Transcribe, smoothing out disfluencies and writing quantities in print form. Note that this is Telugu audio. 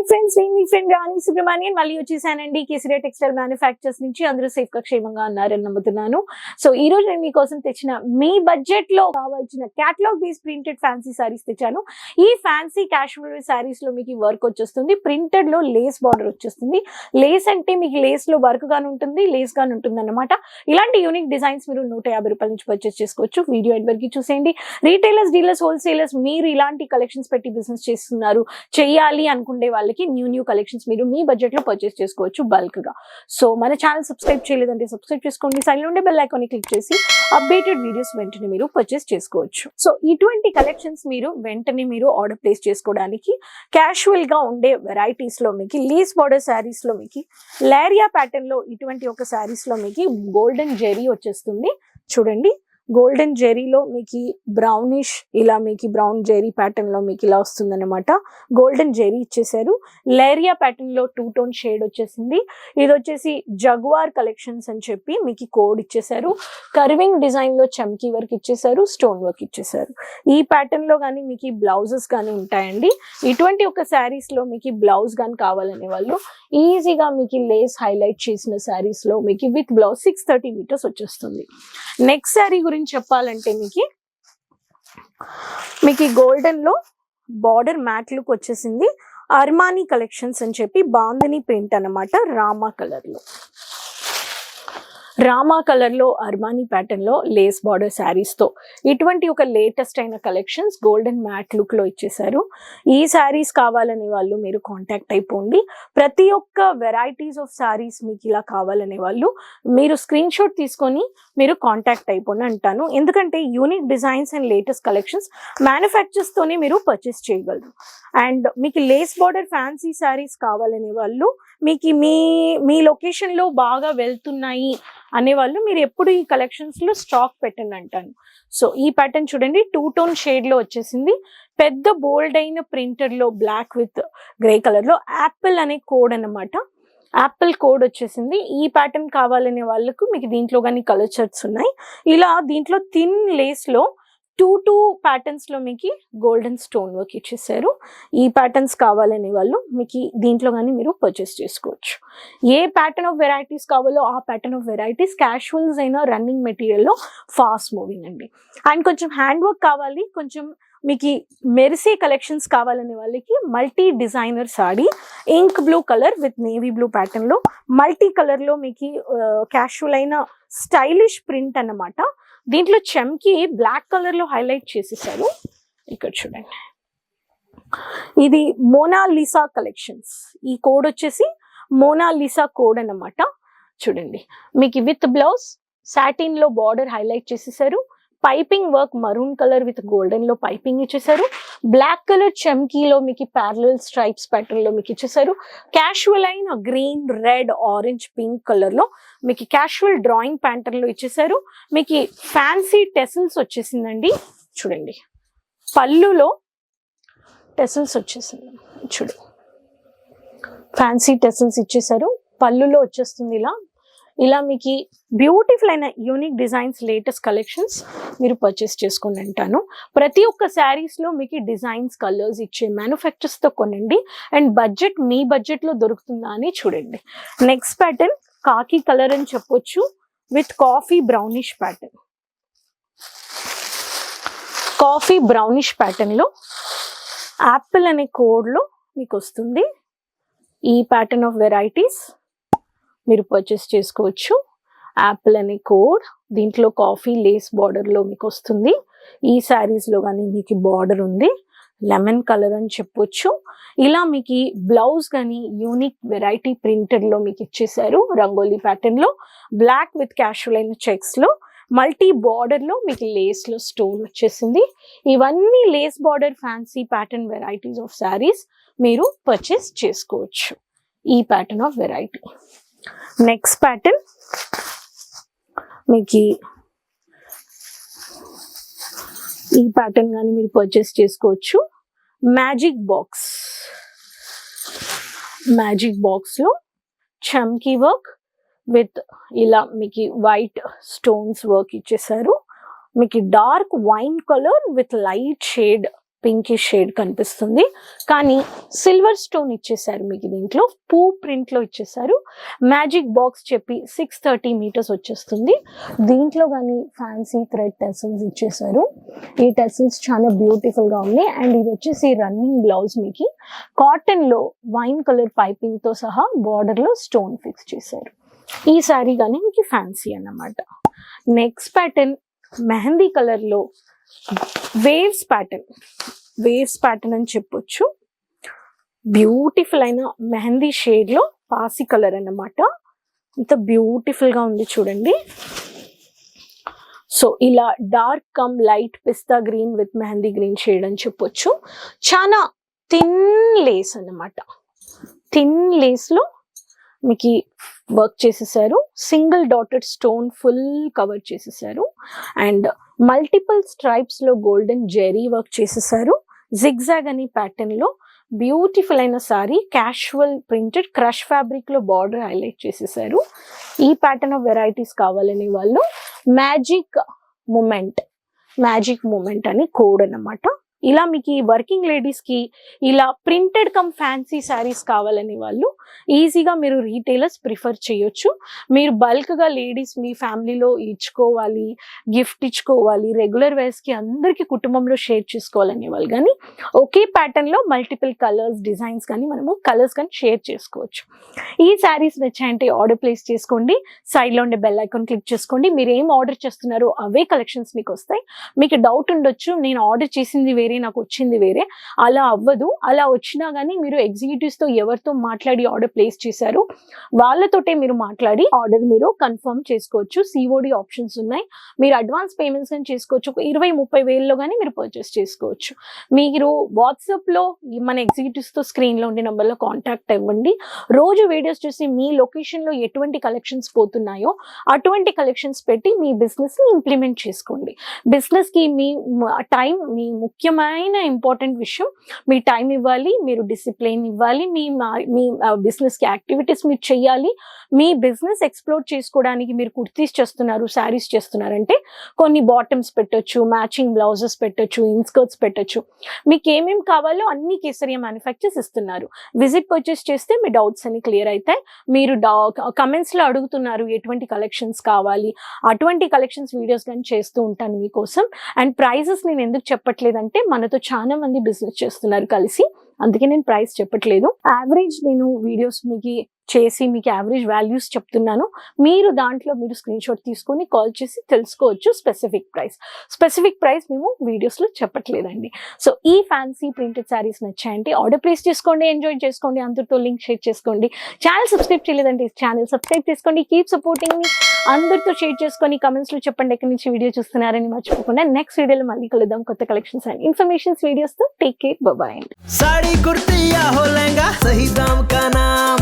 ఫ్రెండ్స్, నేను మీ ఫ్రెండ్ రాణి సుబ్రహ్మణ్యన్ మళ్ళీ వచ్చేసానండి కేసరియా టెక్స్టైల్ మ్యానుఫ్యాక్చర్స్ నుంచి. అందరూ సేఫ్ గా క్షేమంగా ఉన్నారని నమ్ముతున్నాను. సో ఈ రోజు నేను మీకోసం తెచ్చిన మీ బడ్జెట్ లో కావాల్సిన catalogue base printed fancy saris తెచ్చాను. ఈ ఫ్యాన్సీ క్యాషువల్ సారీస్ లో మీకు వర్క్ వచ్చేస్తుంది, ప్రింటెడ్ లో లేస్ బార్డర్ వచ్చేస్తుంది. లేస్ అంటే మీకు లేస్ లో వర్క్ గానే ఉంటుంది, లేస్ గానే ఉంటుంది అన్నమాట. ఇలాంటి యూనిక్ డిజైన్స్ మీరు 150 రూపాయల నుంచి పర్చేస్ చేసుకోవచ్చు. వీడియో ఎండ్ వరకు చూసేయండి. రీటైలర్స్, డీలర్స్, హోల్సేలర్స్ మీరు ఇలాంటి కలెక్షన్స్ పెట్టి బిజినెస్ చేస్తున్నారు, చెయ్యాలి అనుకునే వాళ్ళకి న్యూ కలెక్షన్స్ మీరు మీ బడ్జెట్ లో పర్చేస్ చేసుకోవచ్చు బల్క్ గా. సో మన ఛానల్ సబ్స్క్రైబ్ చేయలేదంటే సబ్స్క్రైబ్ చేసుకోండి, సైడ్ లో ఉండే బెల్ ఐకాన్ ని క్లిక్ చేసి అప్డేటెడ్ వీడియోస్ వెంటనే మీరు పర్చేస్ చేసుకోవచ్చు. సో ఇటువంటి కలెక్షన్స్ మీరు వెంటనే మీరు ఆర్డర్ ప్లేస్ చేసుకోవడానికి క్యాషువల్ గా ఉండే వెరైటీస్ లో మీకు లేస్ బార్డర్ శారీస్ లో మీకు లేరియా ప్యాటర్న్ లో ఇటువంటి ఒక శారీస్ లో మీకు గోల్డెన్ జెరీ వచ్చేస్తుంది. చూడండి, గోల్డెన్ జెరీలో మీకు బ్రౌనిష్, ఇలా మీకు బ్రౌన్ జెరీ ప్యాటర్న్ లో మీకు ఇలా వస్తుంది అనమాట. గోల్డెన్ జెరీ ఇచ్చేసారు. లేరియా ప్యాటర్న్ లో 2 టోన్ షేడ్ వచ్చేసింది. ఇది వచ్చేసి జగ్వార్ కలెక్షన్స్ అని చెప్పి మీకు కోడ్ ఇచ్చేసారు. కర్వింగ్ డిజైన్ లో చమ్కీ వర్క్ ఇచ్చేసారు, స్టోన్ వర్క్ ఇచ్చేసారు. ఈ ప్యాటర్న్ లో కానీ మీకు బ్లౌజెస్ కానీ ఉంటాయండి. ఇటువంటి ఒక శారీస్ లో మీకు బ్లౌజ్ కానీ కావాలనే వాళ్ళు ఈజీగా మీకు లేస్ హైలైట్ చేసిన శారీస్ లో మీకు విత్ బ్లౌజ్ 630 మీటర్స్ వచ్చేస్తుంది. నెక్స్ట్ శారీ గురించి చెప్పాలంటే మీకు గోల్డెన్ లో బార్డర్ మ్యాట్ లుక్ వచ్చేసింది. అర్మానీ కలెక్షన్స్ అని చెప్పి బాందిని ప్రింట్ అన్నమాట. రామా కలర్ లో అర్మానీ ప్యాటర్న్ లో లేస్ బార్డర్ శారీస్ తో ఇటువంటి ఒక లేటెస్ట్ అయిన కలెక్షన్స్ గోల్డెన్ మ్యాట్ లుక్ లో ఇచ్చేసారు. ఈ శారీస్ కావాలనే వాళ్ళు మీరు కాంటాక్ట్ అయిపోండి. ప్రతి ఒక్క వెరైటీస్ ఆఫ్ శారీస్ మీకు ఇలా కావాలనే వాళ్ళు మీరు స్క్రీన్ షాట్ తీసుకొని మీరు కాంటాక్ట్ అయిపోండి అంటాను. ఎందుకంటే unique designs and latest collections manufacturers తోనే మీరు పర్చేస్ చేయగలరు. అండ్ మీకు లేస్ బార్డర్ ఫ్యాన్సీ శారీస్ కావాలనే వాళ్ళు మీకు మీ లొకేషన్ లో బాగా వెళ్తున్నాయి అనేవాళ్ళు మీరు ఎప్పుడు ఈ కలెక్షన్స్ లో స్టాక్ పెట్టండి అంటాను. సో ఈ ప్యాటర్న్ చూడండి, 2 టోన్ షేడ్ లో వచ్చేసింది. పెద్ద బోల్డ్ అయిన ప్రింటర్ లో బ్లాక్ విత్ గ్రే కలర్ లో యాపిల్ అనే కోడ్ అన్నమాట. యాపిల్ కోడ్ వచ్చేసింది. ఈ ప్యాటర్న్ కావాలనే వాళ్ళకు మీకు దీంట్లో కానీ కలర్ చార్ట్స్ ఉన్నాయి. ఇలా దీంట్లో థిన్ లేస్ లో 2 ప్యాటర్న్స్ లో మీకు గోల్డెన్ స్టోన్ వర్క్ ఇచ్చేసారు. ఈ ప్యాటర్న్స్ కావాలనే వాళ్ళు మీకు దీంట్లో కానీ మీరు పర్చేస్ చేసుకోవచ్చు. ఏ ప్యాటర్న్ ఆఫ్ వెరైటీస్ కావాలో ఆ ప్యాటర్న్ ఆఫ్ వెరైటీస్ క్యాషువల్స్ అయినా రన్నింగ్ మెటీరియల్ లో ఫాస్ట్ మూవింగ్ అండి. అండ్ కొంచెం హ్యాండ్ వర్క్ కావాలి, కొంచెం మీకు మెరిసే కలెక్షన్స్ కావాలనే వాళ్ళకి multi designer sari ink blue colour with navy blue pattern లో మల్టీ కలర్ లో మీకు క్యాషువల్ అయిన స్టైలిష్ ప్రింట్ అన్నమాట. దీంట్లో చమ్కి బ్లాక్ కలర్ లో హైలైట్ చేసేసారు. ఇక్కడ చూడండి, ఇది మోనాలిసా కలెక్షన్స్. ఈ కోడ్ వచ్చేసి మోనాలిసా కోడ్ అన్నమాట. చూడండి, మీకు విత్ బ్లౌజ్ సాటిన్ లో బార్డర్ హైలైట్ చేసేసారు. Piping work maroon colour with golden లో పైపింగ్ ఇచ్చేసారు. బ్లాక్ కలర్ చమ్కీలో మీకు ప్యారలల్ స్ట్రైప్స్ ప్యాటర్న్ లో మీకు ఇచ్చేసారు. క్యాషువల్ అయిన green, red, orange, pink colour లో మీకు క్యాషువల్ డ్రాయింగ్ ప్యాటర్న్ లో ఇచ్చేసారు. మీకు ఫ్యాన్సీ టెసిల్స్ వచ్చేసిందండి. చూడండి, పళ్ళులో టెసిల్స్ వచ్చేసింది. చూడండి, ఫ్యాన్సీ టెసిల్స్ ఇచ్చేసారు. పళ్ళులో వచ్చేస్తుంది ఇలా మీకు బ్యూటిఫుల్ అయిన యూనిక్ డిజైన్స్, లేటెస్ట్ కలెక్షన్స్ మీరు పర్చేస్ చేసుకోండి అంటాను. ప్రతి ఒక్క శారీస్ లో మీకు డిజైన్స్, కలర్స్ ఇచ్చే మ్యానుఫ్యాక్చర్స్ తో కొనండి. అండ్ బడ్జెట్ మీ బడ్జెట్ లో దొరుకుతుందా అని చూడండి. నెక్స్ట్ ప్యాటర్న్ కాకి కలర్ అని చెప్పొచ్చు with coffee brownish pattern. Coffee brownish pattern లో యాపిల్ అనే కోడ్ లో మీకు వస్తుంది. ఈ ప్యాటర్న్ ఆఫ్ వెరైటీస్ మీరు పర్చేస్ చేసుకోవచ్చు. యాపిల్ అనే కోడ్, దీంట్లో కాఫీ లేస్ బార్డర్ లో మీకు వస్తుంది. ఈ శారీస్ లో కానీ మీకు బార్డర్ ఉంది, లెమన్ కలర్ అని చెప్పొచ్చు. ఇలా మీకు బ్లౌజ్ కానీ యూనిక్ వెరైటీ ప్రింటెడ్ లో మీకు ఇచ్చేసారు. రంగోలీ ప్యాటర్న్ లో బ్లాక్ విత్ క్యాషువల్ అయిన చెక్స్ లో మల్టీ బార్డర్ లో మీకు లేస్ లో స్టోన్ వచ్చేసింది. ఇవన్నీ lace border fancy pattern varieties of saris మీరు పర్చేస్ చేసుకోవచ్చు. ఈ pattern of variety. Next pattern మీకు ఈ ప్యాటర్న్ కానీ మీరు పర్చేస్ చేసుకోవచ్చు. మ్యాజిక్ బాక్స్ లో చమ్కీ వర్క్ విత్ ఇలా మీకు వైట్ స్టోన్స్ వర్క్ ఇచ్చేసారు. మీకు dark wine colour with light shade pinkish shade కనిపిస్తుంది, కానీ సిల్వర్ స్టోన్ ఇచ్చేసారు మీకు. దీంట్లో పూ ప్రింట్ లో ఇచ్చేసారు. మ్యాజిక్ బాక్స్ చెప్పి 630 మీటర్స్ వచ్చేస్తుంది. దీంట్లో కానీ ఫ్యాన్సీ థ్రెడ్ టెసల్స్ ఇచ్చేసారు. ఈ టెసల్స్ చాలా బ్యూటిఫుల్ గా ఉన్నాయి. అండ్ ఇది వచ్చేసి రన్నింగ్ బ్లౌజ్ మీకు కాటన్ లో వైన్ కలర్ పైపింగ్ తో సహా బార్డర్ లో స్టోన్ ఫిక్స్ చేశారు. ఈ శారీ కానీ మీకు ఫ్యాన్సీ అన్నమాట. నెక్స్ట్ ప్యాటర్న్ మెహందీ కలర్ లో వేవ్స్ ప్యాటర్న్ అని చెప్పొచ్చు. బ్యూటిఫుల్ అయిన మెహందీ షేడ్ లో పాసి కలర్ అన్నమాట. ఇంత బ్యూటిఫుల్ గా ఉంది చూడండి. సో ఇలా dark come light pista green with mehndi green shade అని చెప్పొచ్చు. చాలా థిన్ లేస్ అన్నమాట. థిన్ లేస్ లో మీకు వర్క్ చేసేసారు. Single dotted stone full cover చేసేసారు. అండ్ మల్టిపుల్ స్ట్రైప్స్ లో గోల్డెన్ జెరీ వర్క్ చేసేసారు. జిగ్జాగ్ అని ప్యాటర్న్ లో బ్యూటిఫుల్ అయిన sorry, casual printed crush fabric లో బార్డర్ హైలైట్ చేసేసారు. ఈ ప్యాటర్న్ ఆఫ్ వెరైటీస్ కావాలని వాళ్ళు మ్యాజిక్ మూమెంట్ అని కోడ్ అన్నమాట. ఇలా మీకు వర్కింగ్ లేడీస్ కి ఇలా ప్రింటెడ్ కమ్ ఫ్యాన్సీ శారీస్ కావాలని వాళ్ళు ఈజీగా మీరు రీటైలర్స్ ప్రిఫర్ చేయొచ్చు. మీరు బల్క్ గా లేడీస్ మీ ఫ్యామిలీలో ఇచ్చుకోవాలి, గిఫ్ట్ ఇచ్చుకోవాలి, రెగ్యులర్ వేర్స్ కి అందరికి కుటుంబంలో షేర్ చేసుకోవాలనే వాళ్ళు కానీ ఒకే ప్యాటర్న్ లో మల్టిపుల్ కలర్స్ డిజైన్స్ కానీ మనము కలర్స్ కానీ షేర్ చేసుకోవచ్చు. ఈ శారీస్ నచ్చాయంటే ఆర్డర్ ప్లేస్ చేసుకోండి. సైడ్ లో ఉండే బెల్ ఐకాన్ క్లిక్ చేసుకోండి. మీరు ఏం ఆర్డర్ చేస్తున్నారో అవే కలెక్షన్స్ మీకు వస్తాయి. మీకు డౌట్ ఉండొచ్చు, నేను ఆర్డర్ చేసింది వేరే నాకు వచ్చింది వేరే. అలా అవ్వదు. అలా వచ్చినా కానీ మీరు ఎగ్జిక్యూటివ్స్ తో ఎవరితో మాట్లాడి ఆర్డర్ ప్లేస్ చేశారు వాళ్ళతోటే మీరు మాట్లాడి ఆర్డర్ మీరు కన్ఫర్మ్ చేసుకోవచ్చు. సిఓడి ఆప్షన్స్ ఉన్నాయి. మీరు అడ్వాన్స్ పేమెంట్స్ కానీ చేసుకోవచ్చు. ఒక 20-30 వేలలో కానీ మీరు పర్చేస్ చేసుకోవచ్చు. మీరు వాట్సాప్ లో మన ఎగ్జిక్యూటివ్స్ తో స్క్రీన్ లో ఉండే నెంబర్ లో కాంటాక్ట్ అవ్వండి. రోజు వీడియోస్ చూసి మీ లొకేషన్ లో ఎటువంటి కలెక్షన్స్ పోతున్నాయో అటువంటి కలెక్షన్స్ పెట్టి మీ బిజినెస్ ని ఇంప్లిమెంట్ చేసుకోండి. బిజినెస్ కి మీ టైం మీ ముఖ్యమైన ఇంపార్టెంట్ విషయం. మీ టైం ఇవ్వాలి, మీరు డిసిప్లిన్ ఇవ్వాలి, మీ బిజినెస్ కి యాక్టివిటీస్ మీరు చేయాలి. మీ బిజినెస్ ఎక్స్ప్లోర్ చేసుకోవడానికి మీరు కుర్తీస్ చేస్తున్నారు, శారీస్ చేస్తున్నారంటే కొన్ని బాటమ్స్ పెట్టొచ్చు, మ్యాచింగ్ బ్లౌజెస్ పెట్టొచ్చు, ఇన్స్కర్ట్స్ పెట్టొచ్చు. మీకు ఏమేమి కావాలో అన్ని కేసరియా మ్యానుఫ్యాక్చర్స్ ఇస్తున్నారు. విజిట్ పర్చేస్ చేస్తే మీ డౌట్స్ అన్ని క్లియర్ అవుతాయి. మీరు కమెంట్స్ లో అడుగుతున్నారు ఎటువంటి కలెక్షన్స్ కావాలి, అటువంటి కలెక్షన్స్ వీడియోస్ కానీ చేస్తూ ఉంటాను మీకోసం. అండ్ ప్రైజెస్ నేను ఎందుకు చెప్పట్లేదంటే మనతో చాలా మంది బిజినెస్ చేస్తున్నారు కలిసి, అందుకే నేను ప్రైస్ చెప్పట్లేదు. యావరేజ్ నేను వీడియోస్ మీకు చేసి మీకు యావరేజ్ వాల్యూస్ చెప్తున్నాను. మీరు దాంట్లో మీరు స్క్రీన్ షాట్ తీసుకొని కాల్ చేసి తెలుసుకోవచ్చు స్పెసిఫిక్ ప్రైస్ మేము వీడియోస్ లో చెప్పట్లేదండి. సో ఈ ఫ్యాన్సీ ప్రింటెడ్ శారీస్ నచ్చాయంటే ఆర్డర్ ప్లేస్ చేసుకోండి, ఎంజాయ్ చేసుకోండి, అందరితో లింక్ షేర్ చేసుకోండి. ఛానల్ సబ్స్క్రైబ్ చేయలేదంటే ఛానల్ సబ్స్క్రైబ్ చేసుకోండి. Keep supporting me. అందరితో షేర్ చేసుకొని కమెంట్స్ లో చెప్పండి ఎక్కడి నుంచి వీడియో చూస్తున్నారని మర్చిపోకుండా. నెక్స్ట్ వీడియోలో మళ్ళీ కలుద్దాం కొత్త కలెక్షన్స్ అండ్ ఇన్ఫర్మేషన్స్ వీడియోస్ తో. Take care, bye. Sari kurti या हो लहंगा, सही दाम का नाम